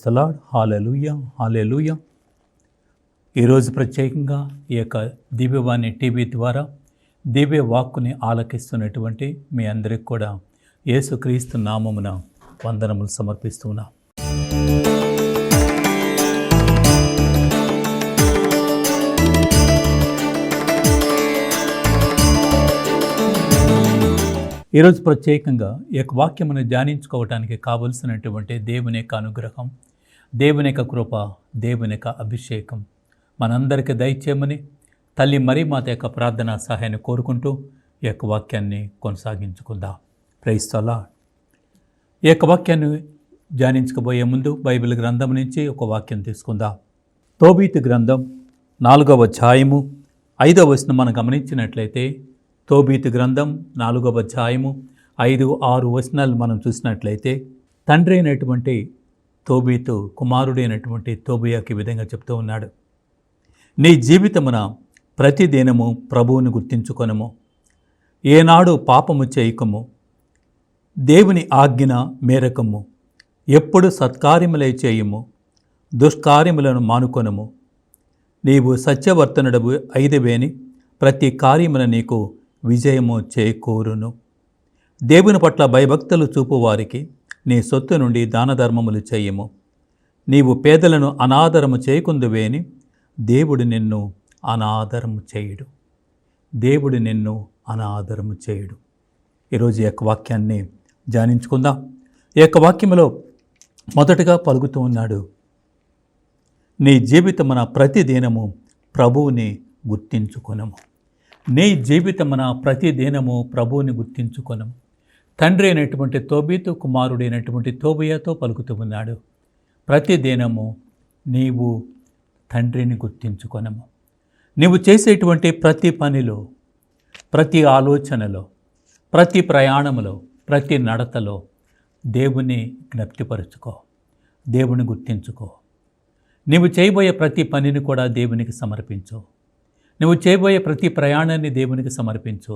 Praise the lord. Hallelujah, hallelujah. ఈరోజు ప్రత్యేకంగా ఈ యొక్క దివ్యవాణి టీవీ ద్వారా దివ్య వాక్కుని ఆలకిస్తున్నటువంటి మీ అందరికి కూడా యేసుక్రీస్తు నామమున వందనములు సమర్పిస్తున్నా. ఈరోజు ప్రత్యేకంగా ఈ యొక్క వాక్యమును ధ్యానించుకోవటానికి కావలసినటువంటి దేవుని యొక్క అనుగ్రహం, దేవుని యొక్క కృప, దేవుని యొక్క అభిషేకం మనందరికీ దయచేయమని తల్లి మరియమాత యొక్క ప్రార్థనా సహాయాన్ని కోరుకుంటూ ఈ యొక్క వాక్యాన్ని కొనసాగించుకుందాం. Praise the lord. ఈ యొక్క వాక్యాన్ని ధ్యానించకపోయే ముందు బైబిల్ గ్రంథం నుంచి ఒక వాక్యం తీసుకుందాం. తోబీతు గ్రంథం 4వ అధ్యాయము 5వ వచనం మనం గమనించినట్లయితే, తోబీతు గ్రంథం 4వ అధ్యాయము 5-6 వచనాలు మనం చూసినట్లయితే, తండ్రి అయినటువంటి తోబీతు కుమారుడైనటువంటి తోబియాకి విధంగా చెప్తూ ఉన్నాడు, నీ జీవితమున ప్రతిదినము ప్రభువుని గుర్తించుకొనము, ఏనాడు పాపము చేయకము, దేవుని ఆజ్ఞ మేరకము, ఎప్పుడు సత్కార్యములై చేయము, దుష్కార్యములను మానుకొనము, నీవు సత్యవర్తనుడవు అయిదవేని ప్రతి కార్యమున నీకు విజయము చేకూరును. దేవుని పట్ల భయభక్తులు చూపువారికి నీ సొత్తు నుండి దానధర్మములు చేయము, నీవు పేదలను అనాదరము చేయకుందువేని దేవుడు నిన్ను అనాదరము చేయుడు. దేవుడు నిన్ను అనాదరము చేయుడు. ఈరోజు ఈ యొక్క వాక్యాన్ని ధ్యానించుకుందాం. ఈ యొక్క వాక్యంలో మొదటగా పలుకుతూ ఉన్నాడు, నీ జీవితమున ప్రతిదినము ప్రభువుని గుర్తించుకొనము. నీ జీవితమున ప్రతిదినము ప్రభువుని గుర్తించుకొనము. తండ్రి అయినటువంటి తోబీతు కుమారుడైనటువంటి తోబియాతో పలుకుతూ ఉన్నాడు, ప్రతిదినము నీవు తండ్రిని గుర్తించుకొనము. నీవు చేసేటువంటి ప్రతి పనిలో, ప్రతి ఆలోచనలో, ప్రతి ప్రయాణములో, ప్రతి నడతలో దేవుని జ్ఞప్తిపరుచుకో, దేవుని గుర్తించుకో. నీవు చేయబోయే ప్రతి పనిని కూడా దేవునికి సమర్పించు. నువ్వు చేయబోయే ప్రతి ప్రయాణాన్ని దేవునికి సమర్పించు.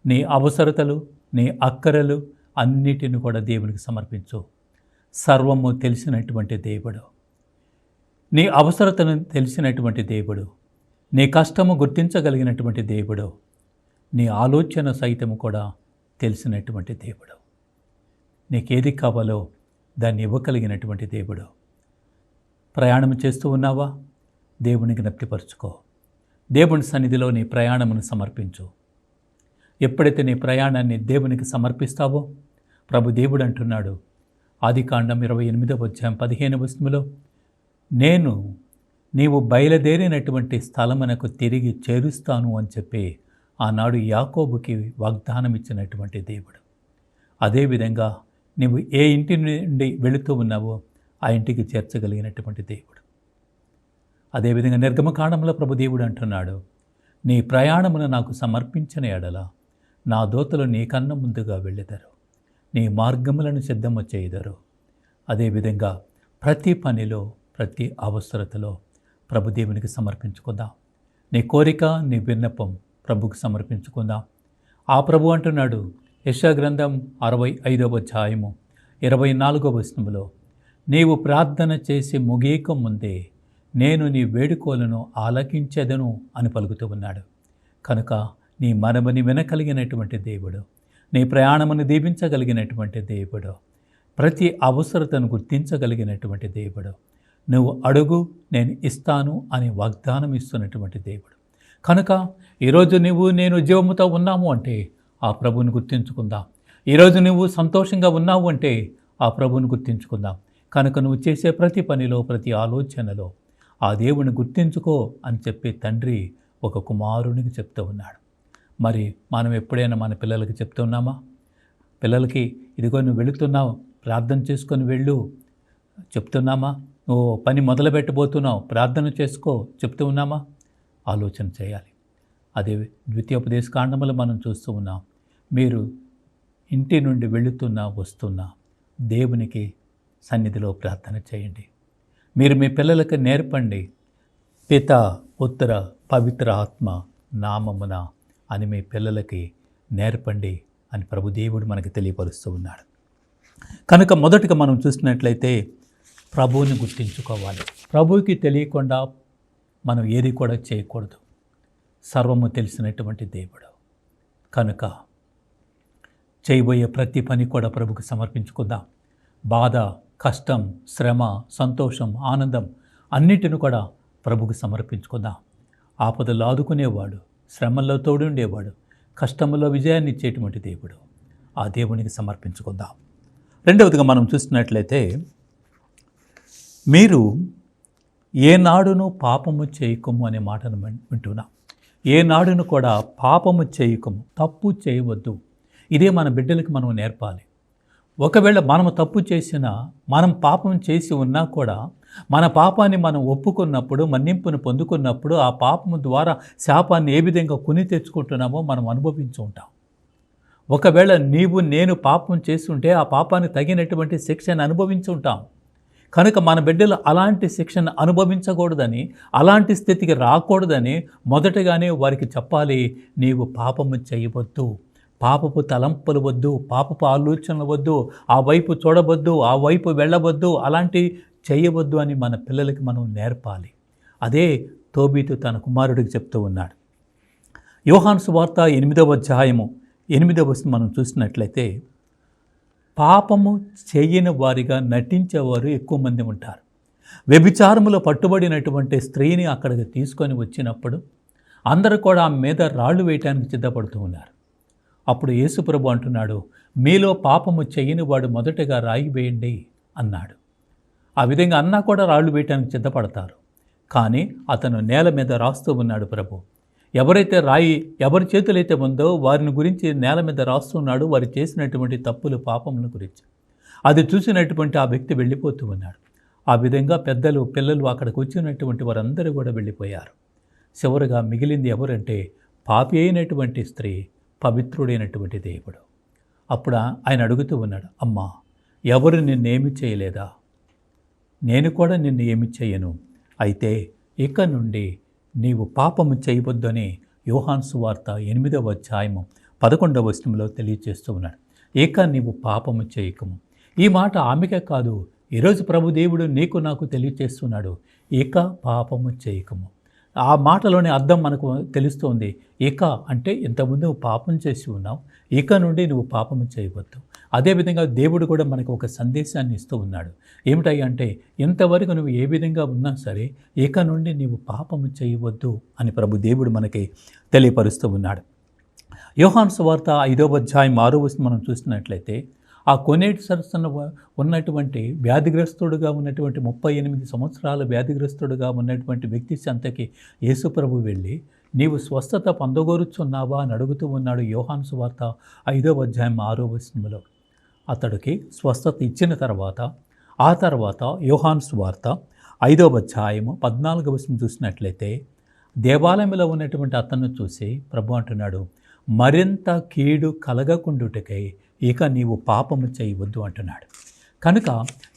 నీ అవసరతలు, నీ అక్కరలు అన్నిటిని కూడా దేవునికి సమర్పించు. సర్వము తెలిసినటువంటి దేవుడు, నీ అవసరతను తెలిసినటువంటి దేవుడు, నీ కష్టము గుర్తించగలిగినటువంటి దేవుడు, నీ ఆలోచన సైతము కూడా తెలిసినటువంటి దేవుడు, నీకేది కావాలో దాన్ని ఇవ్వగలిగినటువంటి దేవుడు. ప్రయాణం చేస్తూ ఉన్నావా? దేవుని జ్ఞప్తిపరుచుకో. దేవుని సన్నిధిలో నీ ప్రయాణమును సమర్పించు. ఎప్పుడైతే నీ ప్రయాణాన్ని దేవునికి సమర్పిస్తావో, ప్రభు దేవుడు అంటున్నాడు, ఆదికాండం 28వ అధ్యాయం 15వ వచనములో, నేను నీవు బయలుదేరినటువంటి స్థలమునకు తిరిగి చేరుస్తాను అని చెప్పి ఆనాడు యాకోబుకి వాగ్దానం ఇచ్చినటువంటి దేవుడు. అదేవిధంగా నీవు ఏ ఇంటి నుండి వెళుతూ ఉన్నావో ఆ ఇంటికి చేర్చగలిగినటువంటి దేవుడు. అదేవిధంగా నిర్గమకాండంలో ప్రభు దేవుడు అంటున్నాడు, నీ ప్రయాణమును నాకు సమర్పించిన ఎడల నా దూతలు నీకన్నా ముందుగా వెళ్ళెదరు, నీ మార్గములను సిద్ధము చేయుదరు. అదేవిధంగా ప్రతి పనిలో, ప్రతి అవసరతలో ప్రభు దేవునికి సమర్పించుకుందాం. నీ కోరిక, నీ విన్నపం ప్రభుకు సమర్పించుకుందాం. ఆ ప్రభు అంటున్నాడు, యెషయా గ్రంథం 65వ అధ్యాయము 24వ వచనములో, నీవు ప్రార్థన చేసి ముగియక ముందే నేను నీ వేడుకోలను ఆలకించెదను అని పలుకుతూ ఉన్నాడు. కనుక నీ మనముని వినగలిగినటువంటి దేవుడు, నీ ప్రయాణమును దీవించగలిగినటువంటి దేవుడు, ప్రతి అవసరతను గుర్తించగలిగినటువంటి దేవుడు, నువ్వు అడుగు నేను ఇస్తాను అని వాగ్దానం ఇస్తున్నటువంటి దేవుడు. కనుక ఈరోజు నేను జీవముతో ఉన్నాము అంటే ఆ ప్రభువుని గుర్తించుకుందాం. ఈరోజు నువ్వు సంతోషంగా ఉన్నావు అంటే ఆ ప్రభువుని గుర్తించుకుందాం. కనుక నువ్వు చేసే ప్రతి పనిలో, ప్రతి ఆలోచనలో ఆ దేవుని గుర్తించుకో అని చెప్పి తండ్రి ఒక కుమారునికి చెప్తూ ఉన్నాడు. మరి మనం ఎప్పుడైనా మన పిల్లలకి చెప్తున్నామా? పిల్లలకి ఇదిగో నువ్వు వెళుతున్నావు, ప్రార్థన చేసుకొని వెళ్ళు చెప్తున్నామా? నువ్వు పని మొదలు పెట్టబోతున్నావు, ప్రార్థన చేసుకో చెప్తూ ఉన్నామా? ఆలోచన చేయాలి. అదే ద్వితీయోపదేశకాండములో మనం చూస్తూ ఉన్నాం, మీరు ఇంటి నుండి వెళుతున్నా వస్తున్నా దేవునికి సన్నిధిలో ప్రార్థన చేయండి. మీరు మీ పిల్లలకు నేర్పండి, పిత పుత్ర పవిత్ర ఆత్మ నామమున అని మీ పిల్లలకి నేర్పండి అని ప్రభుదేవుడు మనకి తెలియపరుస్తూ ఉన్నాడు. కనుక మొదటగా మనం చూసినట్లయితే ప్రభువుని గుర్తించుకోవాలి. ప్రభువుకి తెలియకుండా మనం ఏది కూడా చేయకూడదు. సర్వము తెలిసినటువంటి దేవుడు కనుక చేయబోయే ప్రతి పని కూడా ప్రభుకు సమర్పించుకుందాం. బాధ, కష్టం, శ్రమ, సంతోషం, ఆనందం అన్నిటిని కూడా ప్రభుకు సమర్పించుకుందాం. ఆపదలు ఆదుకునేవాడు, శ్రమల్లో తోడుండేవాడు, కష్టంలో విజయాన్ని ఇచ్చేటువంటి దేవుడు. ఆ దేవునికి సమర్పించుకుందాం. రెండవదిగా మనం చూస్తున్నట్లయితే, మీరు ఏనాడును పాపము చేయకము అనే మాటను వింటున్నాం. ఏనాడును కూడా పాపము చేయకము, తప్పు చేయవద్దు. ఇదే మన బిడ్డలకు మనం నేర్పాలి. ఒకవేళ మనము తప్పు చేసినా, మనం పాపం చేసి ఉన్నా కూడా మన పాపాన్ని మనం ఒప్పుకున్నప్పుడు, మన్నింపును పొందుకున్నప్పుడు ఆ పాపము ద్వారా శాపాన్ని ఏ విధంగా కొని తెచ్చుకుంటున్నామో మనం అనుభవించి ఉంటాం. ఒకవేళ నీవు నేను పాపం చేస్తుంటే ఆ పాపానికి తగినటువంటి శిక్షను అనుభవించి ఉంటాం. కనుక మన బిడ్డలు అలాంటి శిక్షను అనుభవించకూడదని, అలాంటి స్థితికి రాకూడదని మొదటగానే వారికి చెప్పాలి. నీవు పాపము చేయవద్దు, పాపపు తలంపులు వద్దు, పాపపు ఆలోచనలు వద్దు, ఆ వైపు చూడవద్దు, ఆ వైపు వెళ్ళవద్దు, అలాంటి చేయవద్దు అని మన పిల్లలకి మనం నేర్పాలి. అదే తోబీతు తన కుమారుడికి చెప్తూ ఉన్నాడు. యోహాను సువార్త 8వ అధ్యాయము 8వ వచనం మనం చూసినట్లయితే, పాపము చేయని వారిగా నటించేవారు ఎక్కువ మంది ఉంటారు. వ్యభిచారములో పట్టుబడినటువంటి స్త్రీని అక్కడికి తీసుకొని వచ్చినప్పుడు అందరూ కూడా ఆమె మీద రాళ్ళు వేయటానికి సిద్ధపడుతూ ఉన్నారు. అప్పుడు యేసుప్రభు అంటున్నాడు, మీలో పాపము చేయని వాడు మొదటగా రాయి వేయండి అన్నాడు. ఆ విధంగా అన్నా కూడా రాళ్ళు వేయటానికి సిద్ధపడతారు. కానీ అతను నేల మీద రాస్తూ ఉన్నాడు ప్రభు. ఎవరైతే ఎవరి చేతులైతే ఉందో వారిని గురించి నేల మీద రాస్తున్నాడు, వారు చేసినటువంటి తప్పులు, పాపముల గురించి. అది చూసినటువంటి ఆ వ్యక్తి వెళ్ళిపోతూ ఉన్నాడు. ఆ విధంగా పెద్దలు, పిల్లలు అక్కడికి వచ్చినటువంటి వారందరూ కూడా వెళ్ళిపోయారు. చివరిగా మిగిలింది ఎవరంటే పాపి అయినటువంటి స్త్రీ, పవిత్రుడైనటువంటి దేవుడు. అప్పుడు ఆయన అడుగుతూ ఉన్నాడు, అమ్మా, ఎవరు నిన్నేమి చేయలేదా? నేను కూడా నిన్ను ఏమి చేయను. అయితే ఇక నుండి నీవు పాపము చేయవద్దని యోహాను సువార్త 8వ అధ్యాయము 11వ వచనంలో తెలియజేస్తూ ఉన్నాడు. ఇక నీవు పాపము చేయకము. ఈ మాట ఆమెకే కాదు, ఈరోజు ప్రభు దేవుడు నీకు నాకు తెలియజేస్తున్నాడు. ఇక పాపము చేయకము. ఆ మాటలోని అర్థం మనకు తెలుస్తోంది. ఇక అంటే ఇంతకుముందు నువ్వు పాపం చేసి ఉన్నావు, ఇక నుండి నువ్వు పాపము చేయవద్దు. అదేవిధంగా దేవుడు కూడా మనకు ఒక సందేశాన్ని ఇస్తూ ఉన్నాడు. ఏమిటంటే, ఇంతవరకు నువ్వు ఏ విధంగా ఉన్నా సరే ఇక నుండి నీవు పాపము చేయవద్దు అని ప్రభు దేవుడు మనకి తెలియపరుస్తూ ఉన్నాడు. యోహాను సువార్త 5వ అధ్యాయం 6వ వచనం మనం చూసినట్లయితే, ఆ కొనేటి సరస్సున ఉన్నటువంటి వ్యాధిగ్రస్తుడుగా ఉన్నటువంటి 38 సంవత్సరాల వ్యాధిగ్రస్తుడుగా ఉన్నటువంటి వ్యక్తి చెంతకి యేసుప్రభు వెళ్ళి, నీవు స్వస్థత పొందగోరుచున్నావా అని అడుగుతూ ఉన్నాడు. యోహాను సువార్త 5వ అధ్యాయం 6వ వచనంలో అతడికి స్వస్థత ఇచ్చిన తర్వాత, ఆ తర్వాత యోహాను సువార్త 5వ అధ్యాయము 14వ వచనం చూసినట్లయితే, దేవాలయంలో ఉన్నటువంటి అతన్ని చూసి ప్రభు అంటున్నాడు, మరింత కీడు కలగకుండుటకై ఇక నీవు పాపము చేయవద్దు అంటున్నాడు. కనుక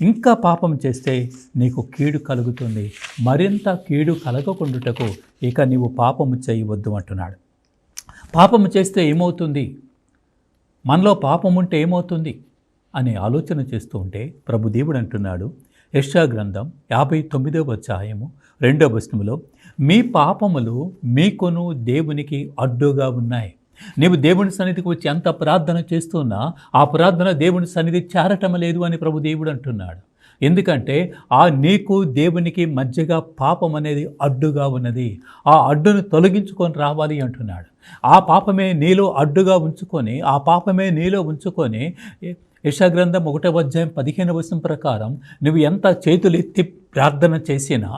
ఇంకా పాపం చేస్తే నీకు కీడు కలుగుతుంది. మరింత కీడు కలగకుండుటకు ఇక నీవు పాపము చేయవద్దు అంటున్నాడు. పాపము చేస్తే ఏమవుతుంది, మనలో పాపం ఉంటే ఏమవుతుంది అనే ఆలోచన చేస్తూ ఉంటే ప్రభు దేవుడు అంటున్నాడు, యెషయా గ్రంథం 59వ అధ్యాయము 2వ వచనములో, మీ పాపములు మీకును దేవునికి అడ్డుగా ఉన్నాయి. నీవు దేవుని సన్నిధికి వచ్చి ఎంత ప్రార్థన చేస్తున్నా ఆ ప్రార్థన దేవుని సన్నిధి చేరటం లేదు అని ప్రభు దేవుడు అంటున్నాడు. ఎందుకంటే నీకు దేవునికి మధ్యగా పాపం అనేది అడ్డుగా ఉన్నది. ఆ అడ్డును తొలగించుకొని రావాలి అంటున్నాడు. ఆ పాపమే నీలో అడ్డుగా ఉంచుకొని, ఆ పాపమే నీలో ఉంచుకొని యెషయా గ్రంథం 1వ అధ్యాయం 15వ వచనం ప్రకారం నువ్వు ఎంత చేతులు ఎత్తి ప్రార్థన చేసినా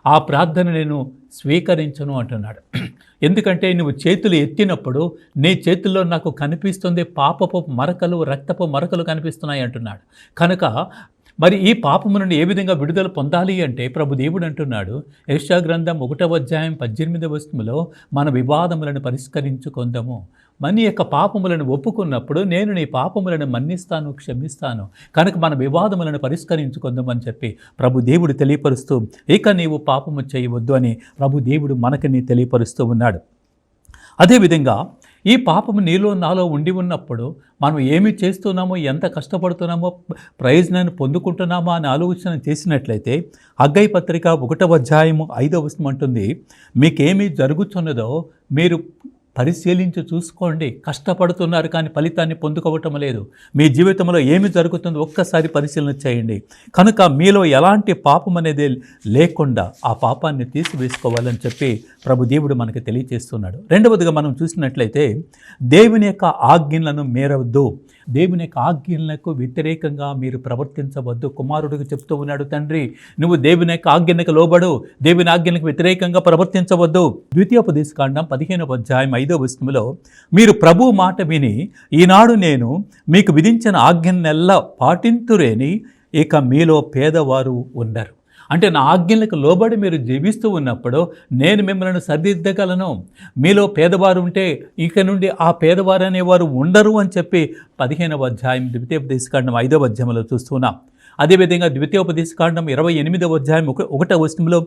ఆ ప్రార్థన నేను స్వీకరించను అంటున్నాడు. ఎందుకంటే నువ్వు చేతులు ఎత్తినప్పుడు నీ చేతుల్లో నాకు కనిపిస్తుంది పాపపు మరకలు, రక్తపు మరకలు కనిపిస్తున్నాయి అంటున్నాడు. కనుక మరి ఈ పాపము నుండి ఏ విధంగా విడుదల పొందాలి అంటే ప్రభు దేవుడు అంటున్నాడు, యెషయా గ్రంథం 1వ అధ్యాయం 18వ వచనంలో, మన వివాదములను పరిష్కరించుకుందాము. మన యొక్క పాపములను ఒప్పుకున్నప్పుడు నేను నీ పాపములను మన్నిస్తాను, క్షమిస్తాను. కనుక మన వివాదములను పరిష్కరించుకుందామని చెప్పి ప్రభు దేవుడు తెలియపరుస్తూ, ఇక నీవు పాపము చేయవద్దు అని ప్రభు దేవుడు మనకి తెలియపరుస్తూ ఉన్నాడు. అదేవిధంగా ఈ పాపము నీలో నాలో ఉండి ఉన్నప్పుడు మనం ఏమి చేస్తున్నామో, ఎంత కష్టపడుతున్నామో, ప్రయోజనాన్ని పొందుకుంటున్నామో అని ఆలోచన చేసినట్లయితే హగ్గయి పత్రిక 1వ అధ్యాయము 5వ వచనం అంటుంది, మీకేమి జరుగుతున్నదో మీరు పరిశీలించి చూసుకోండి. కష్టపడుతున్నారు కానీ ఫలితాన్ని పొందుకోవటం లేదు. మీ జీవితంలో ఏమి జరుగుతుందో ఒక్కసారి పరిశీలన చేయండి. కనుక మీలో ఎలాంటి పాపం అనేది లేకుండా ఆ పాపాన్ని తీసివేసుకోవాలని చెప్పి ప్రభు దేవుడు మనకి తెలియజేస్తున్నాడు. రెండవదిగా మనం చూసినట్లయితే దేవుని యొక్క ఆజ్ఞలను మీరవద్దు. దేవుని యొక్క ఆజ్ఞలకు వ్యతిరేకంగా మీరు ప్రవర్తించవద్దు. కుమారుడికి చెప్తూ ఉన్నాడు తండ్రి, నువ్వు దేవుని యొక్క ఆజ్ఞలకు లోబడు, దేవుని ఆజ్ఞలకు వ్యతిరేకంగా ప్రవర్తించవద్దు. ద్వితీయోపదేశకాండం 15వ అధ్యాయం 5వ వచనంలో, మీరు ప్రభు మాట విని ఈనాడు నేను మీకు విధించిన ఆజ్ఞనెల్లా పాటింతురేని ఇక మీలో పేదవారు ఉండరు. అంటే నా ఆజ్ఞలకు లోబడి మీరు జీవిస్తూ ఉన్నప్పుడు నేను మిమ్మల్ని సరిదిద్దగలను. మీలో పేదవారు ఉంటే ఇక నుండి ఆ పేదవారు అనేవారు ఉండరు అని చెప్పి 15వ అధ్యాయం ద్వితీయోపదేశకాండం 5వ అధ్యాయంలో చూస్తున్నాం. అదేవిధంగా ద్వితీయోపదేశకాండం 28వ అధ్యాయం 1వ వచనంలో,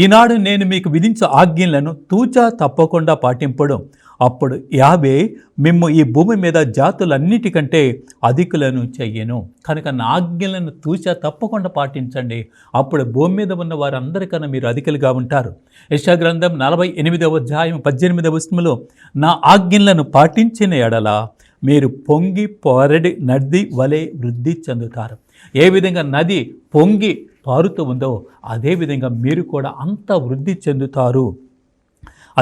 ఈనాడు నేను మీకు విధించే ఆజ్ఞలను తూచా తప్పకుండా పాటింపడం, అప్పుడు యావే మిమ్ము ఈ భూమి మీద జాతులన్నిటికంటే అధికులను చెయ్యను. కనుక నా ఆజ్ఞలను తూచా తప్పకుండా పాటించండి. అప్పుడు భూమి మీద ఉన్న వారందరికన్నా మీరు అధికులుగా ఉంటారు. యెషయా గ్రంథం 48వ అధ్యాయం 18వ వచనంలో, నా ఆజ్ఞలను పాటించిన ఎడల మీరు పొంగి పొరడి నది వలె వృద్ధి చెందుతారు. ఏ విధంగా నది పొంగి పారుతూ ఉందో అదేవిధంగా మీరు కూడా అంత వృద్ధి చెందుతారు.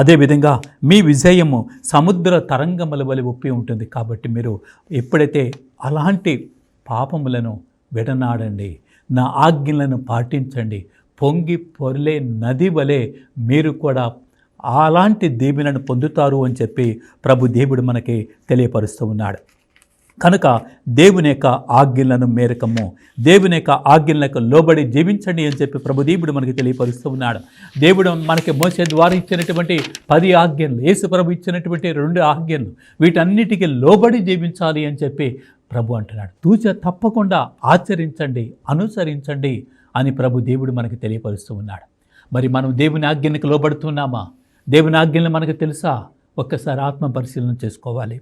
అదేవిధంగా మీ విజయము సముద్ర తరంగముల వలె ఒప్పి ఉంటుంది. కాబట్టి మీరు ఎప్పుడైతే అలాంటి పాపములను విడనాడండి, నా ఆజ్ఞలను పాటించండి, పొంగి పొర్లే నది వలె మీరు కూడా అలాంటి దీవెనలను పొందుతారు అని చెప్పి ప్రభు దేవుడు మనకి తెలియపరుస్తూ ఉన్నాడు. కనుక దేవుని యొక్క ఆజ్ఞలను మేరకము, దేవుని యొక్క ఆజ్ఞలకు లోబడి జీవించండి అని చెప్పి ప్రభు దేవుడు మనకి తెలియపరుస్తూ ఉన్నాడు. దేవుడు మనకి మోసే ద్వారా ఇచ్చినటువంటి 10 ఆజ్ఞలు, యేసు ప్రభు ఇచ్చినటువంటి 2 ఆజ్ఞలు, వీటన్నిటికీ లోబడి జీవించాలి అని చెప్పి ప్రభు అంటున్నాడు. తూచా తప్పకుండా ఆచరించండి, అనుసరించండి అని ప్రభు దేవుడు మనకి తెలియపరుస్తూ ఉన్నాడు. మరి మనం దేవుని ఆజ్ఞలకు లోబడుతున్నామా? దేవుని ఆజ్ఞలు మనకు తెలుసా? ఒక్కసారి ఆత్మ పరిశీలన చేసుకోవాలి.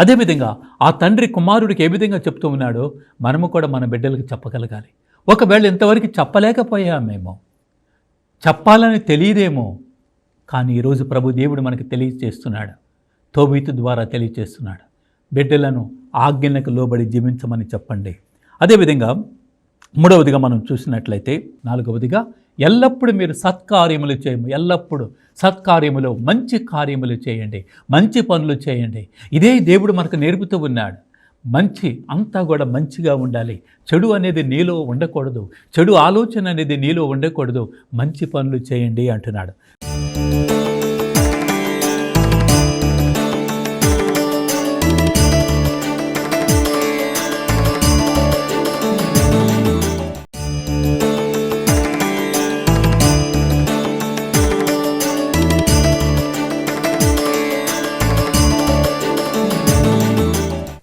అదేవిధంగా ఆ తండ్రి కుమారుడికి ఏ విధంగా చెప్తూ ఉన్నాడో మనము కూడా మన బిడ్డలకు చెప్పగలగాలి. ఒకవేళ ఇంతవరకు చెప్పలేకపోయామేమో, చెప్పాలని తెలియదేమో, కానీ ఈరోజు ప్రభు దేవుడు మనకి తెలియజేస్తున్నాడు, తోబీతు ద్వారా తెలియజేస్తున్నాడు. బిడ్డలను ఆజ్ఞలకు లోబడి జీవించమని చెప్పండి. అదేవిధంగా 3వదిగా మనం చూసినట్లయితే 4వదిగా ఎల్లప్పుడూ మీరు సత్కార్యములు చేయము. ఎల్లప్పుడూ సత్కార్యములు, మంచి కార్యములు చేయండి, మంచి పనులు చేయండి. ఇదే దేవుడు మనకు నేర్పుతూ ఉన్నాడు. మంచి అంతా కూడా మంచిగా ఉండాలి. చెడు అనేది నీలో ఉండకూడదు, చెడు ఆలోచన అనేది నీలో ఉండకూడదు. మంచి పనులు చేయండి అంటున్నాడు.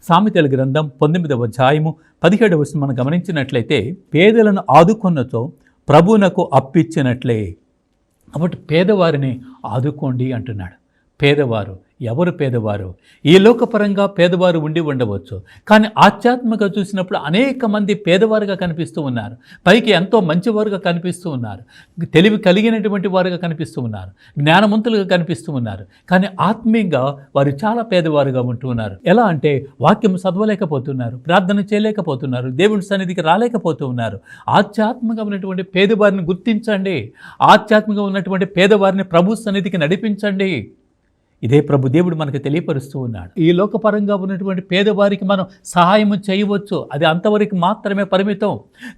సామెతల గ్రంథం 19వ అధ్యాయము 17వ వచనం మనం గమనించినట్లయితే, పేదలను ఆదుకొన్నచో ప్రభువునకు అప్పిచ్చినట్లే. కాబట్టి పేదవారిని ఆదుకోండి అంటున్నాడు. పేదవారు ఎవరు? పేదవారు ఈ లోకపరంగా పేదవారు ఉండి ఉండవచ్చు, కానీ ఆధ్యాత్మికంగా చూసినప్పుడు అనేక మంది పేదవారుగా కనిపిస్తూ ఉన్నారు. పైకి ఎంతో మంచివారుగా కనిపిస్తూ ఉన్నారు, తెలివి కలిగినటువంటి వారుగా కనిపిస్తూ ఉన్నారు, జ్ఞానవంతులుగా కనిపిస్తూ ఉన్నారు. కానీ ఆత్మీయంగా వారు చాలా పేదవారుగా ఉంటూ ఉన్నారు. ఎలా అంటే వాక్యం చదవలేకపోతున్నారు, ప్రార్థన చేయలేకపోతున్నారు, దేవుని సన్నిధికి రాలేకపోతూ ఉన్నారు. ఆధ్యాత్మికంగా ఉన్నటువంటి పేదవారిని గుర్తించండి, ఆధ్యాత్మికంగా ఉన్నటువంటి పేదవారిని ప్రభు సన్నిధికి నడిపించండి. ఇదే ప్రభు దేవుడు మనకు తెలియపరుస్తూ ఉన్నాడు. ఈ లోకపరంగా ఉన్నటువంటి పేదవారికి మనం సహాయం చేయవచ్చు, అది అంతవరకు మాత్రమే పరిమితం.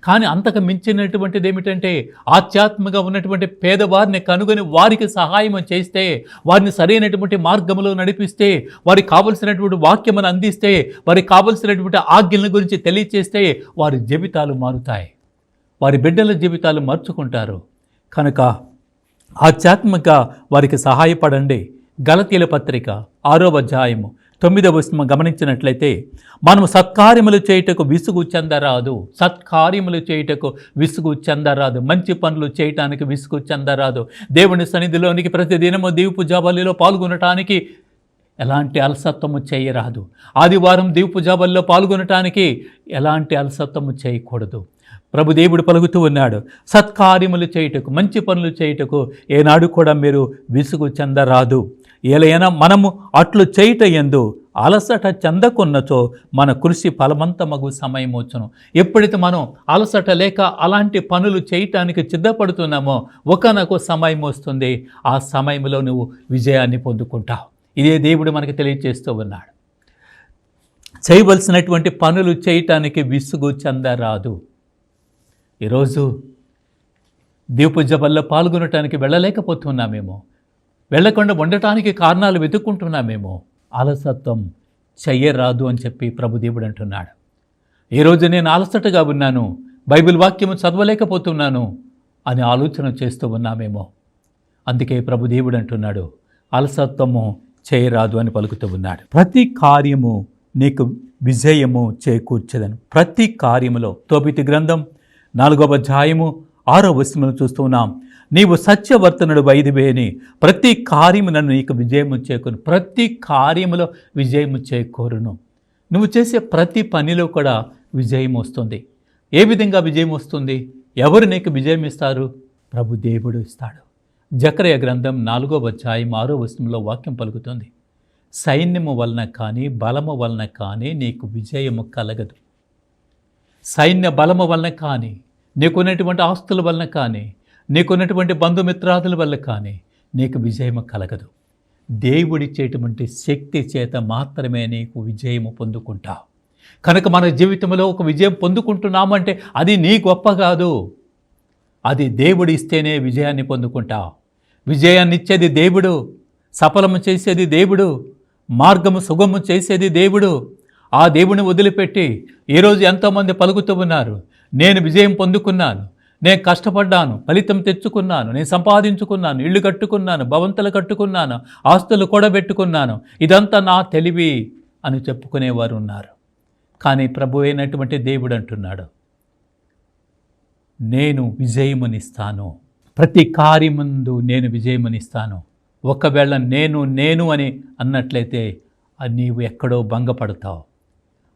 కానీ అంతకు మించినటువంటిది ఏమిటంటే ఆధ్యాత్మికంగా ఉన్నటువంటి పేదవారిని కనుగొని వారికి సహాయం చేస్తే, వారిని సరైనటువంటి మార్గంలో నడిపిస్తే, వారికి కావలసినటువంటి వాక్యమును అందిస్తే, వారికి కావలసినటువంటి ఆజ్ఞల గురించి తెలియచేస్తే వారి జీవితాలు మారుతాయి, వారి బిడ్డల జీవితాలు మార్చుకుంటారు. కనుక ఆధ్యాత్మికంగా వారికి సహాయపడండి. గలతీయుల పత్రిక 6వ అధ్యాయము 9వ వచనం గమనించినట్లయితే, మనము సత్కార్యములు చేయుటకు విసుగు చెందరాదు. సత్కార్యములు చేయుటకు విసుగు చెందరాదు. మంచి పనులు చేయటానికి విసుగు చెందరాదు. దేవుని సన్నిధిలోనికి ప్రతిదినము దీపు జాబలిలో పాల్గొనటానికి ఎలాంటి అలసత్వము చేయరాదు. ఆదివారం దీపు జాబల్లో పాల్గొనటానికి ఎలాంటి అలసత్వము చేయకూడదు. ప్రభుదేవుడు పలుకుతూ ఉన్నాడు, సత్కార్యములు చేయుటకు, మంచి పనులు చేయుటకు ఏనాడు కూడా మీరు విసుగు చెందరాదు. ఏలైనా మనము అట్లు చేయుట యందు అలసట చెందకున్నచో మన కృషి ఫలవంతమగు సమయం వచ్చును. ఎప్పుడైతే మనం అలసట లేక అలాంటి పనులు చేయటానికి సిద్ధపడుతున్నామో ఒకనొక సమయం వస్తుంది. ఆ సమయంలో నువ్వు విజయాన్ని పొందుకుంటావు. ఇదే దేవుడు మనకు తెలియజేస్తూ ఉన్నాడు. చేయవలసినటువంటి పనులు చేయటానికి విసుగు చెందరాదు. ఈరోజు దీపు జబల్లో పాల్గొనటానికి వెళ్ళలేకపోతున్నామేమో, వెళ్ళకుండా ఉండటానికి కారణాలు వెతుక్కుంటున్నామేమో. అలసత్వం చెయ్యరాదు అని చెప్పి ప్రభుదేవుడు అంటున్నాడు. ఈరోజు నేను అలసటగా ఉన్నాను, బైబిల్ వాక్యము చదవలేకపోతున్నాను అని ఆలోచన చేస్తూ ఉన్నామేమో. అందుకే ప్రభుదేవుడు అంటున్నాడు, అలసత్వము చేయరాదు అని పలుకుతూ ఉన్నాడు. ప్రతి కార్యము నీకు విజయము చేకూర్చదను. ప్రతి కార్యములో తోబితి గ్రంథం 4వ అధ్యాయము 6వ వచనమును చూస్తూ ఉన్నాం. నీవు సత్యవర్తనుడు వైదివేని ప్రతి కార్యము నన్ను నీకు విజయము చేకూరు. ప్రతి కార్యములో విజయము చేకూరును. నువ్వు చేసే ప్రతి పనిలో కూడా విజయం వస్తుంది. ఏ విధంగా విజయం వస్తుంది? ఎవరు నీకు విజయం ఇస్తారు? ప్రభు దేవుడు ఇస్తాడు. జకర్యా గ్రంథం 4వ అధ్యాయం 6వ వచనంలో వాక్యం పలుకుతుంది, సైన్యము వలన కానీ బలము వలన కానీ నీకు విజయము కలగదు. సైన్య బలము వలన కానీ, నీకున్నటువంటి ఆస్తుల వలన కానీ, నీకున్నటువంటి బంధుమిత్రాదుల వల్ల కానీ నీకు విజయము కలగదు. దేవుడిచ్చేటువంటి శక్తి చేత మాత్రమే నీకు విజయము పొందుకుంటావు. కనుక మన జీవితంలో ఒక విజయం పొందుకుంటున్నామంటే అది నీ గొప్ప కాదు, అది దేవుడు ఇస్తేనే విజయాన్ని పొందుకుంటావు. విజయాన్ని ఇచ్చేది దేవుడు, సఫలము చేసేది దేవుడు, మార్గము సుగము చేసేది దేవుడు. ఆ దేవుని వదిలిపెట్టి ఈరోజు ఎంతోమంది పలుకుతూ ఉన్నారు, నేను విజయం పొందుకున్నాను, నేను కష్టపడ్డాను, ఫలితం తెచ్చుకున్నాను, నేను సంపాదించుకున్నాను, ఇళ్ళు కట్టుకున్నాను, భవంతులు కట్టుకున్నాను, ఆస్తులు కూడబెట్టుకున్నాను, ఇదంతా నా తెలివి అని చెప్పుకునేవారు ఉన్నారు. కానీ ప్రభు అయినటువంటి దేవుడు అంటున్నాడు, నేను విజయమునిస్తాను. ప్రతి కార్యమందు నేను విజయమునిస్తాను. ఒకవేళ నేను అని అన్నట్లయితే నీవు ఎక్కడో భంగపడతావు.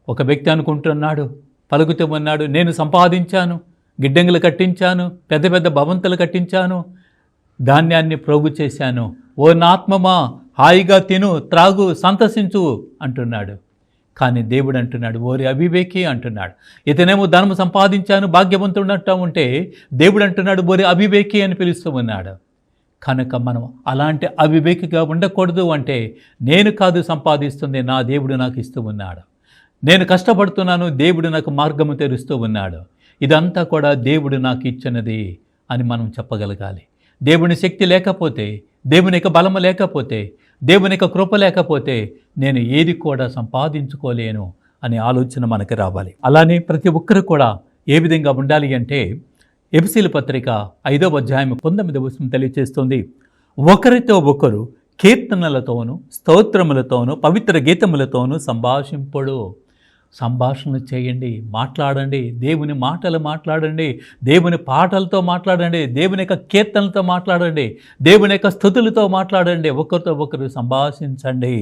ఒక వ్యక్తి అనుకుంటున్నాడు, పలుకుతూ ఉన్నాడు, నేను సంపాదించాను, గిడ్డంగులు కట్టించాను, పెద్ద పెద్ద భవంతులు కట్టించాను, ధాన్యాన్ని ప్రోగు చేశాను, ఓ నాత్మమా హాయిగా తిను, త్రాగు, సంతసించు అంటున్నాడు. కానీ దేవుడు అంటున్నాడు, ఓరి అవివేకి అంటున్నాడు. ఇతనేమో ధనము సంపాదించాను, భాగ్యవంతుడు ఉంటే దేవుడు అంటున్నాడు, ఓరి అవివేకి అని పిలుస్తూ ఉన్నాడు. కనుక మనం అలాంటి అవివేకిగా ఉండకూడదు. అంటే నేను కాదు సంపాదిస్తుంది, నా దేవుడు నాకు ఇస్తూ ఉన్నాడు. నేను కష్టపడుతున్నాను, దేవుడు నాకు మార్గము తెరుస్తూ ఉన్నాడు. ఇదంతా కూడా దేవుడు నాకు ఇచ్చినది అని మనం చెప్పగలగాలి. దేవుని శక్తి లేకపోతే, దేవుని యొక్క బలము లేకపోతే, దేవుని యొక్క కృప లేకపోతే నేను ఏది కూడా సంపాదించుకోలేను అనే ఆలోచన మనకి రావాలి. అలానే ప్రతి ఒక్కరు కూడా ఏ విధంగా ఉండాలి అంటే, ఎఫెసీయుల పత్రిక 5వ అధ్యాయం 19వ వచనం తెలియజేస్తుంది, ఒకరితో ఒకరు కీర్తనలతోనూ స్తోత్రములతోనూ పవిత్ర గీతములతోనూ సంభాషింపుడు. సంభాషణలు చేయండి, మాట్లాడండి, దేవుని మాటలు మాట్లాడండి, దేవుని పాటలతో మాట్లాడండి, దేవుని యొక్క కీర్తనలతో మాట్లాడండి, దేవుని యొక్క స్తుతులతో మాట్లాడండి, ఒకరితో ఒకరు సంభాషించండి.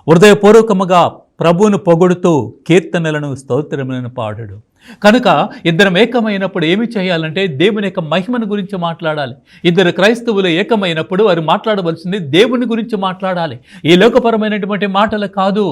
హృదయపూర్వకముగా ప్రభువును పొగుడుతూ కీర్తనలను స్తోత్రములను పాడుడు. కనుక ఇద్దరం ఏకమైనప్పుడు ఏమి చేయాలంటే దేవుని యొక్క మహిమను గురించి మాట్లాడాలి. ఇద్దరు క్రైస్తవులు ఏకమైనప్పుడు వారు మాట్లాడవలసింది దేవుని గురించి మాట్లాడాలి, ఈ లోకపరమైనటువంటి మాటలు కాదు.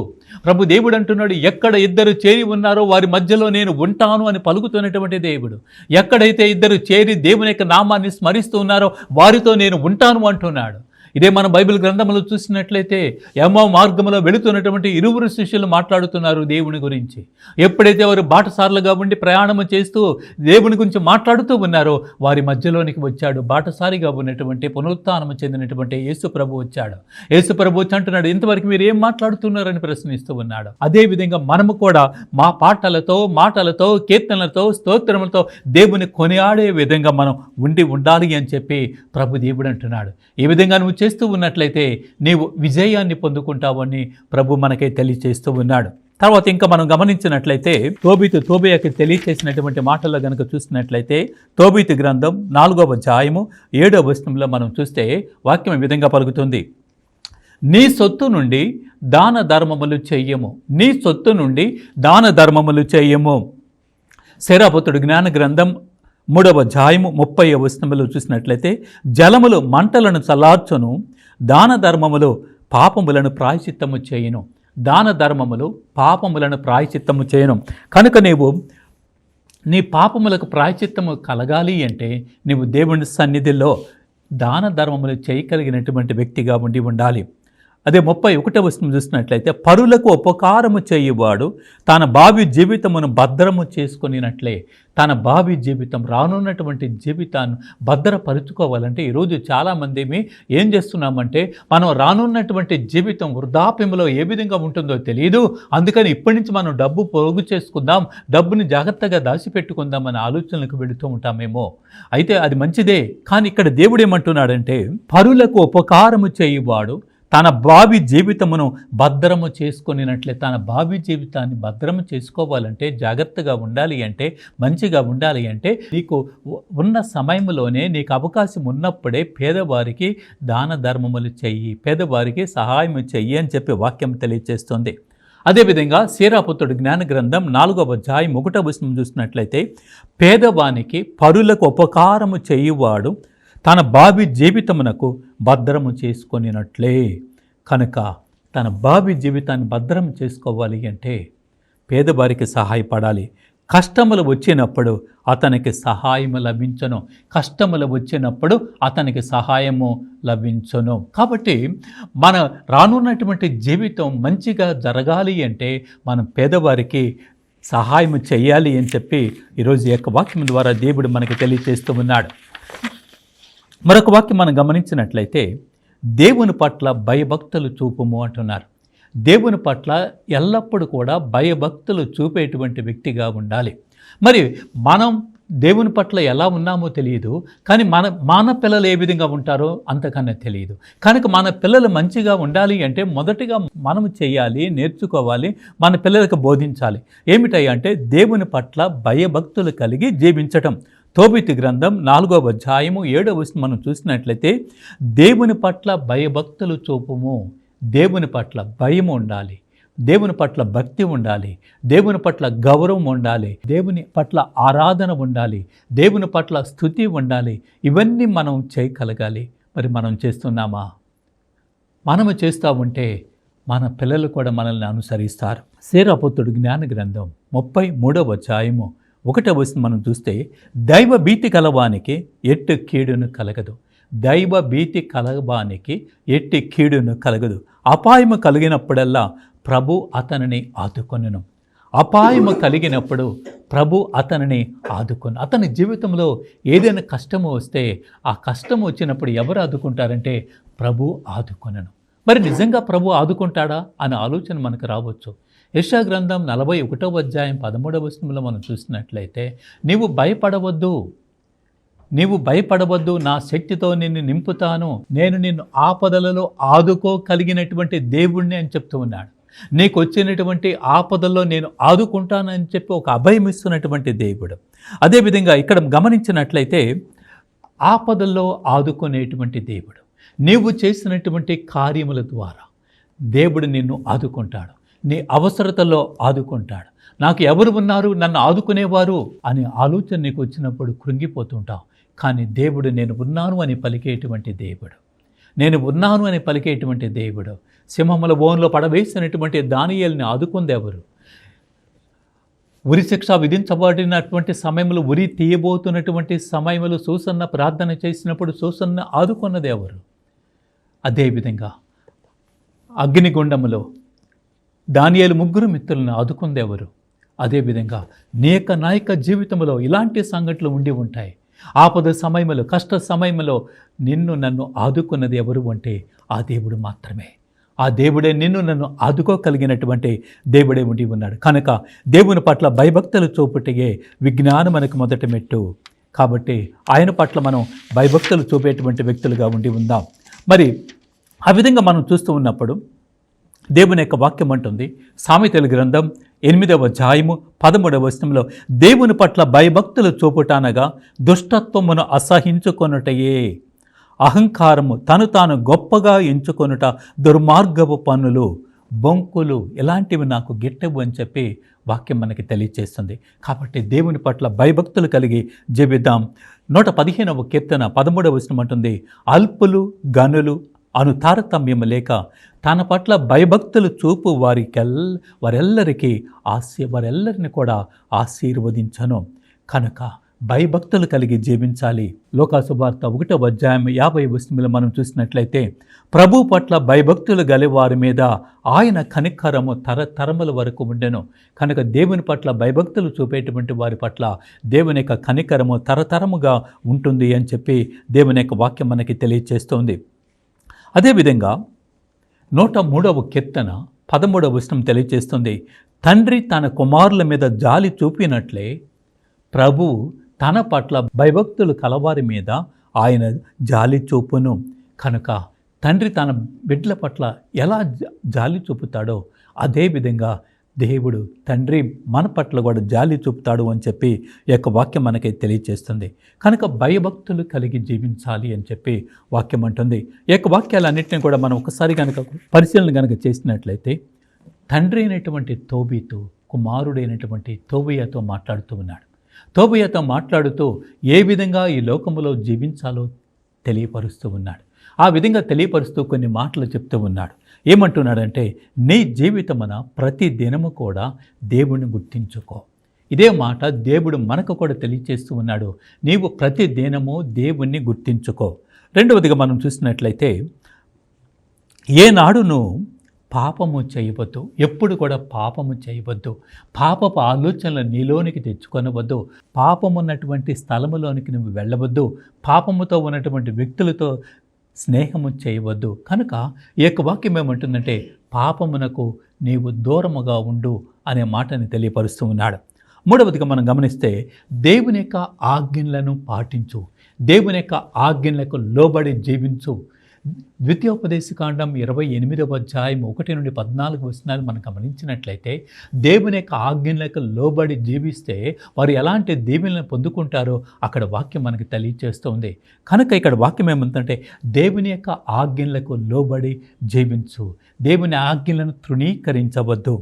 ప్రభు దేవుడు అంటున్నాడు, ఎక్కడ ఇద్దరు చేరి ఉన్నారో వారి మధ్యలో నేను ఉంటాను అని పలుకుతున్నటువంటి దేవుడు. ఎక్కడైతే ఇద్దరు చేరి దేవుని యొక్క నామాన్ని స్మరిస్తూ ఉన్నారో వారితో నేను ఉంటాను అంటున్నాడు. ఇదే మన బైబిల్ గ్రంథంలో చూసినట్లయితే ఎమ్మో మార్గంలో వెళుతున్నటువంటి ఇరువురు శిష్యులు మాట్లాడుతున్నారు దేవుని గురించి. ఎప్పుడైతే వారు బాటసారులుగా ఉండి ప్రయాణము చేస్తూ దేవుని గురించి మాట్లాడుతూ ఉన్నారో వారి మధ్యలోనికి వచ్చాడు బాటసారిగా ఉన్నటువంటి పునరుత్థానము చెందినటువంటి యేసు ప్రభు వచ్చాడు. యేసు ప్రభు వచ్చి అంటున్నాడు, ఇంతవరకు మీరు ఏం మాట్లాడుతున్నారని ప్రశ్నిస్తూ ఉన్నాడు. అదేవిధంగా మనము కూడా మా పాటలతో, మాటలతో, కీర్తనలతో, స్తోత్రములతో దేవుని కొనియాడే విధంగా మనం ఉండాలి అని చెప్పి ప్రభు దేవుడు అంటున్నాడు. ఈ విధంగా నువ్వు చేస్తూ ఉన్నట్లయితే నీవు విజయాన్ని పొందుకుంటావని ప్రభు మనకై తెలియచేస్తూ ఉన్నాడు. తర్వాత ఇంకా మనం గమనించినట్లయితే తోబియాకి తెలియచేసినటువంటి మాటల్లో కనుక చూసినట్లయితే తోబితు గ్రంథం 4వ అధ్యాయము 7వ వచనంలో మనం చూస్తే వాక్యం ఈ విధంగా పలుకుతుంది, నీ సొత్తు నుండి దాన ధర్మములు చెయ్యము, నీ సొత్తు నుండి దాన ధర్మములు చెయ్యము. శరాపుత్రుడు జ్ఞాన గ్రంథం 3వ అధ్యాయము 30వ వచనములో చూసినట్లయితే, జలములు మంటలను చల్లార్చును, దాన ధర్మములు పాపములను ప్రాయశ్చిత్తము చేయును. దాన ధర్మములు పాపములను ప్రాయశ్చిత్తము చేయను. కనుక నీ పాపములకు ప్రాయశ్చిత్తము కలగాలి అంటే నీవు దేవుని సన్నిధిలో దాన ధర్మములు చేయగలిగినటువంటి వ్యక్తిగా ఉండాలి. అదే 31వ వచనం చూసినట్లయితే, పరులకు ఉపకారము చేయువాడు తన భావి జీవితమును భద్రము చేసుకునినట్లే. తన భావి జీవితం, రానున్నటువంటి జీవితాన్ని భద్రపరుచుకోవాలంటే ఈరోజు చాలామంది ఏం చేస్తున్నామంటే, మనం రానున్నటువంటి జీవితం వృద్ధాప్యంలో ఏ విధంగా ఉంటుందో తెలియదు, అందుకని ఇప్పటి నుంచి మనం డబ్బు పోగు చేసుకుందాం, డబ్బుని జాగ్రత్తగా దాచిపెట్టుకుందాం అనే ఆలోచనలకు వెళుతూ ఉంటామేమో. అయితే అది మంచిదే, కానీ ఇక్కడ దేవుడు ఏమంటున్నాడంటే, పరులకు ఉపకారము చేయువాడు తన భావి జీవితమును భద్రము చేసుకునినట్లే. తన భావి జీవితాన్ని భద్రము చేసుకోవాలంటే, జాగ్రత్తగా ఉండాలి అంటే, మంచిగా ఉండాలి అంటే, నీకు ఉన్న సమయంలోనే, నీకు అవకాశం ఉన్నప్పుడే పేదవారికి దాన ధర్మములు చెయ్యి, పేదవారికి సహాయం చెయ్యి అని చెప్పి వాక్యం తెలియజేస్తుంది. అదేవిధంగా శీరాపుత్రుడు జ్ఞాన గ్రంథం 4వ అధ్యాయం 1వ వచనం చూసినట్లయితే, పేదవానికి పరులకు ఉపకారము చేయువాడు తన భావి జీవితమునకు భద్రము చేసుకొనినట్లే. కనుక తన భావి జీవితాన్ని భద్రం చేసుకోవాలి అంటే పేదవారికి సహాయపడాలి. కష్టములు వచ్చినప్పుడు అతనికి సహాయము లభించను, కష్టములు వచ్చినప్పుడు అతనికి సహాయము లభించను. కాబట్టి మన రానున్నటువంటి జీవితం మంచిగా జరగాలి అంటే మనం పేదవారికి సహాయం చేయాలి అని చెప్పి ఈరోజు ఈ యొక్క వాక్యం ద్వారా దేవుడు మనకి తెలియజేస్తూ ఉన్నాడు. మరొక వాక్యం మనం గమనించినట్లయితే, దేవుని పట్ల భయభక్తులు చూపుము అంటున్నారు. దేవుని పట్ల ఎల్లప్పుడూ కూడా భయభక్తులు చూపేటువంటి వ్యక్తిగా ఉండాలి. మరి మనం దేవుని పట్ల ఎలా ఉన్నామో తెలియదు, కానీ మన పిల్లలు ఏ విధంగా ఉంటారో అంతకన్నా తెలియదు. కనుక మన పిల్లలు మంచిగా ఉండాలి అంటే మొదటిగా మనము చేయాలి, నేర్చుకోవాలి, మన పిల్లలకు బోధించాలి. ఏమిటయ్యా అంటే దేవుని పట్ల భయభక్తులు కలిగి జీవించటం. తోబితు గ్రంథం 4వ అధ్యాయము 7వ వచనం మనం చూసినట్లయితే, దేవుని పట్ల భయభక్తులు చూపుము. దేవుని పట్ల భయం ఉండాలి, దేవుని పట్ల భక్తి ఉండాలి, దేవుని పట్ల గౌరవం ఉండాలి, దేవుని పట్ల ఆరాధన ఉండాలి, దేవుని పట్ల స్తుతి ఉండాలి. ఇవన్నీ మనం చేయగలగాలి. మరి మనం చేస్తున్నామా? మనము చేస్తూ ఉంటే మన పిల్లలు కూడా మనల్ని అనుసరిస్తారు. శీరాపుత్రుడు జ్ఞాన గ్రంథం 33వ అధ్యాయము 1వ వచనం మనం చూస్తే, దైవ భీతి కలవానికి ఎట్టి కీడును కలగదు. దైవ భీతి కలవానికి ఎట్టి కీడును కలగదు. అపాయము కలిగినప్పుడల్లా ప్రభు అతనిని ఆదుకొనును. అపాయము కలిగినప్పుడు ప్రభు అతనిని ఆదుకొను. అతని జీవితంలో ఏదైనా కష్టము వస్తే, ఆ కష్టం వచ్చినప్పుడు ఎవరు ఆదుకుంటారంటే ప్రభు ఆదుకొనును. మరి నిజంగా ప్రభు ఆదుకుంటాడా అనే ఆలోచన మనకు రావచ్చు. యెషయా గ్రంథం 41వ అధ్యాయం 13వ వచనంలో మనం చూసినట్లయితే, నీవు భయపడవద్దు, నా శక్తితో నిన్ను నింపుతాను, నేను నిన్ను ఆపదలలో ఆదుకోగలిగినటువంటి దేవుణ్ణి అని చెప్తూ ఉన్నాడు. నీకు వచ్చినటువంటి ఆపదల్లో నేను ఆదుకుంటానని చెప్పి ఒక అభయం ఇస్తున్నటువంటి దేవుడు. అదేవిధంగా ఇక్కడ గమనించినట్లయితే, ఆపదల్లో ఆదుకునేటువంటి దేవుడు. నీవు చేసినటువంటి కార్యముల ద్వారా దేవుడు నిన్ను ఆదుకుంటాడు, నీ అవసరతలో ఆదుకుంటాడు. నాకు ఎవరు ఉన్నారు నన్ను ఆదుకునేవారు అనే ఆలోచన నీకు వచ్చినప్పుడు కృంగిపోతుంటావు. కానీ దేవుడు నేను ఉన్నాను అని పలికేటువంటి దేవుడు, నేను ఉన్నాను అని పలికేటువంటి దేవుడు. సింహముల బోన్లో పడవేసినటువంటి దానియేలుని ఆదుకుంది ఎవరు? ఉరి శిక్ష విధించబడినటువంటి సమయంలో, ఉరి తీయబోతున్నటువంటి సమయంలో సూసన్న ప్రార్థన చేసినప్పుడు సూసన్న ఆదుకున్నది ఎవరు? అదేవిధంగా అగ్నిగుండములో దానియేలు 3 మిత్రులను ఆదుకుంది ఎవరు? అదేవిధంగా నాయక జీవితంలో ఇలాంటి సంఘటనలు ఉండి ఉంటాయి. ఆపద సమయంలో, కష్ట సమయంలో నన్ను ఆదుకున్నది ఎవరు అంటే ఆ దేవుడు మాత్రమే. ఆ దేవుడే నన్ను ఆదుకోగలిగినటువంటి దేవుడే ఉండి ఉన్నాడు. కనుక దేవుని పట్ల భయభక్తులు చూపుటయే విజ్ఞానం మనకు మొదటి మెట్టు. కాబట్టి ఆయన పట్ల మనం భయభక్తులు చూపేటువంటి వ్యక్తులుగా ఉండి ఉందాం. మరి ఆ విధంగా మనం చూస్తూ ఉన్నప్పుడు దేవుని యొక్క వాక్యం అంటుంది, సామెతల గ్రంథం 8వ అధ్యాయము 13వ వచనంలో, దేవుని పట్ల భయభక్తులు చూపుటానగా దుష్టత్వమును అసహించుకొనుటయే. అహంకారము, తను తాను గొప్పగా ఎంచుకొనుట, దుర్మార్గపు పనులు, బొంకులు ఇలాంటివి నాకు గిట్టవు అని చెప్పి వాక్యం మనకి తెలియచేస్తుంది. కాబట్టి దేవుని పట్ల భయభక్తులు కలిగి జీవిద్దాం. 115వ కీర్తన 13వ వచనం అంటుంది, అల్పులు గనులు అను తారతమ్యము లేక తన పట్ల భయభక్తులు చూపు వారెల్లరిని కూడా ఆశీర్వదించను. కనుక భయభక్తులు కలిగి జీవించాలి. లోకాసువార్త 1వ అధ్యాయం 50వ వచనంలో మనం చూసినట్లయితే, ప్రభు పట్ల భయభక్తులు గల వారి మీద ఆయన కనికరము తరతరముల వరకు ఉండెను. కనుక దేవుని పట్ల భయభక్తులు చూపేటువంటి వారి పట్ల దేవుని యొక్క కనికరము తరతరముగా ఉంటుంది అని చెప్పి దేవుని యొక్క వాక్యం మనకి తెలియచేస్తుంది. అదేవిధంగా 103వ కీర్తన 13వ వచనం తెలియచేస్తుంది, తండ్రి తన కుమారుల మీద జాలి చూపినట్లే ప్రభు తన పట్ల భయభక్తులు కలవారి మీద ఆయన జాలి చూపును. కనుక తండ్రి తన బిడ్డల పట్ల ఎలా జాలి చూపుతాడో అదేవిధంగా దేవుడు తండ్రి మన పట్ల కూడా జాలి చూపుతాడు అని చెప్పి ఈ యొక్క వాక్యం మనకి తెలియచేస్తుంది. కనుక భయభక్తులు కలిగి జీవించాలి అని చెప్పి వాక్యం అంటుంది. ఈ యొక్క వాక్యాలన్నింటినీ కూడా మనం ఒకసారి కనుక పరిశీలన కనుక చేసినట్లయితే, తండ్రి అయినటువంటి తోబీతు కుమారుడైనటువంటి తోబియాతో మాట్లాడుతూ ఉన్నాడు. తోబియాతో మాట్లాడుతూ ఏ విధంగా ఈ లోకములో జీవించాలో తెలియపరుస్తూ ఉన్నాడు. ఆ విధంగా తెలియపరుస్తూ కొన్ని మాటలు చెప్తూ ఉన్నాడు. ఏమంటున్నాడంటే, నీ జీవితమున ప్రతి దినము కూడా దేవుణ్ణి గుర్తించుకో. ఇదే మాట దేవుడు మనకు కూడా తెలియచేస్తూ ఉన్నాడు. నీవు ప్రతి దినము దేవుణ్ణి గుర్తించుకో. రెండవదిగా మనం చూసినట్లయితే, ఏనాడును పాపము చేయవద్దు. ఎప్పుడు కూడా పాపము చేయవద్దు. పాపపు ఆలోచనలు నీలోనికి తెచ్చుకొనవద్దు. పాపమున్నటువంటి స్థలములోనికి నువ్వు వెళ్ళవద్దు. పాపముతో ఉన్నటువంటి వ్యక్తులతో స్నేహము చేయవద్దు. కనుక ఈ యొక్క వాక్యం ఏమంటుందంటే, పాపమునకు నీవు దూరముగా ఉండు అనే మాటని తెలియపరుస్తూ ఉన్నాడు. మూడవదిగా మనం గమనిస్తే, దేవుని యొక్క ఆజ్ఞలను పాటించు. దేవుని యొక్క ఆజ్ఞలకు లోబడి జీవించు. ద్వితీయోపదేశకాండం 28వ అధ్యాయం 1 నుండి 14 వచనాలు మనం గమనించినట్లయితే, దేవుని యొక్క ఆజ్ఞలకు లోబడి జీవిస్తే వారు ఎలాంటి దీవెనలను పొందుకుంటారో అక్కడ వాక్యం మనకి తెలియచేస్తుంది. కనుక ఇక్కడ వాక్యం ఏమంటే, దేవుని యొక్క ఆజ్ఞలకు లోబడి జీవించు. దేవుని ఆజ్ఞలను తృణీకరించవద్దు.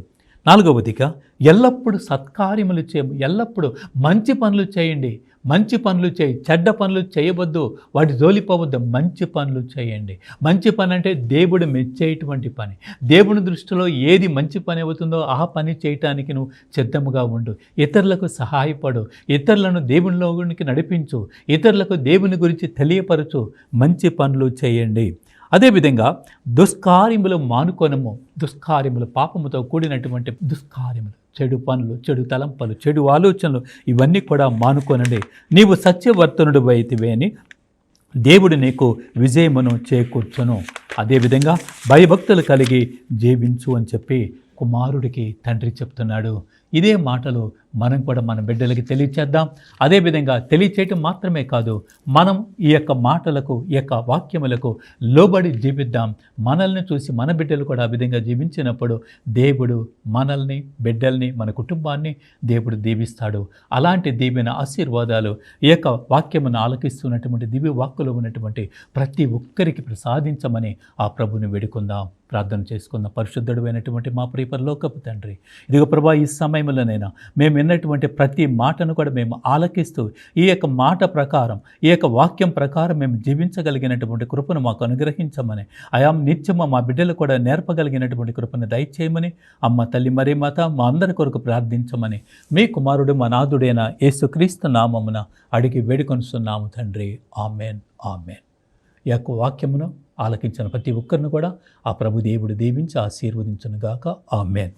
నాలుగవదిగా ఎల్లప్పుడూ సత్కార్యములు ఎల్లప్పుడూ మంచి పనులు చేయండి. మంచి పనులు చేయి, చెడ్డ పనులు చేయవద్దు, వాటి జోలిపోవద్దు. మంచి పనులు చేయండి. మంచి పని అంటే దేవుడు మెచ్చేటువంటి పని. దేవుని దృష్టిలో ఏది మంచి పని అవుతుందో ఆ పని చేయటానికి నువ్వు సిద్ధముగా ఉండు. ఇతరులకు సహాయపడు, ఇతరులను దేవునిలోనికి నడిపించు, ఇతరులకు దేవుని గురించి తెలియపరచు. మంచి పనులు చేయండి. అదేవిధంగా దుష్కార్యములు మానుకొనము. దుష్కార్యములు, పాపముతో కూడినటువంటి దుష్కార్యములు, చెడు పనులు, చెడు తలంపలు, చెడు ఆలోచనలు ఇవన్నీ కూడా మానుకొనండి. నీవు సత్యవర్తనుడు అయితివే అని దేవుడు నీకు విజయమును చేకూర్చును. అదేవిధంగా భయభక్తులు కలిగి జీవించు అని చెప్పి కుమారుడికి తండ్రి చెప్తున్నాడు. ఇదే మాటలు మనం కూడా మన బిడ్డలకి తెలియచేద్దాం. అదేవిధంగా తెలియచేయటం మాత్రమే కాదు, మనం ఈ యొక్క మాటలకు, ఈ యొక్క వాక్యములకు లోబడి జీవిద్దాం. మనల్ని చూసి మన బిడ్డలు కూడా ఆ విధంగా జీవించినప్పుడు దేవుడు మనల్ని, బిడ్డల్ని, మన కుటుంబాన్ని దేవుడు దీవిస్తాడు. అలాంటి దీవెన ఆశీర్వాదాలు ఈ యొక్క వాక్యమును ఆలకిస్తున్నటువంటి దివ్య వాక్కులో ఉన్నటువంటి ప్రతి ఒక్కరికి ప్రసాదించమని ఆ ప్రభుని వేడుకుందాం. ప్రార్థన చేసుకుందాం. పరిశుద్ధుడు అయినటువంటి మా ప్రియ పరలోకపు తండ్రి, ఇదిగో ప్రభా, ఈ సమయంలోనైనా మేము విన్నటువంటి ప్రతి మాటను కూడా మేము ఆలకిస్తూ ఈ యొక్క మాట ప్రకారం, ఈ యొక్క వాక్యం ప్రకారం మేము జీవించగలిగినటువంటి కృపను మాకు అనుగ్రహించమని, ఆయా నిత్యము మా బిడ్డలు కూడా నేర్పగలిగినటువంటి కృపను దయచేయమని అమ్మ తల్లి మరి మాత మా అందరి కొరకు ప్రార్థించమని మీ కుమారుడు మా నాథుడైన యేసుక్రీస్తు నామమున అడిగి వేడుకొనుస్తున్నాము తండ్రి. Amen, amen. ఈ యొక్క వాక్యమును ఆలకించిన ప్రతి ఒక్కరిని కూడా ఆ ప్రభు దేవుడు దీవించి ఆశీర్వదించునుగాక. ఆమెన్.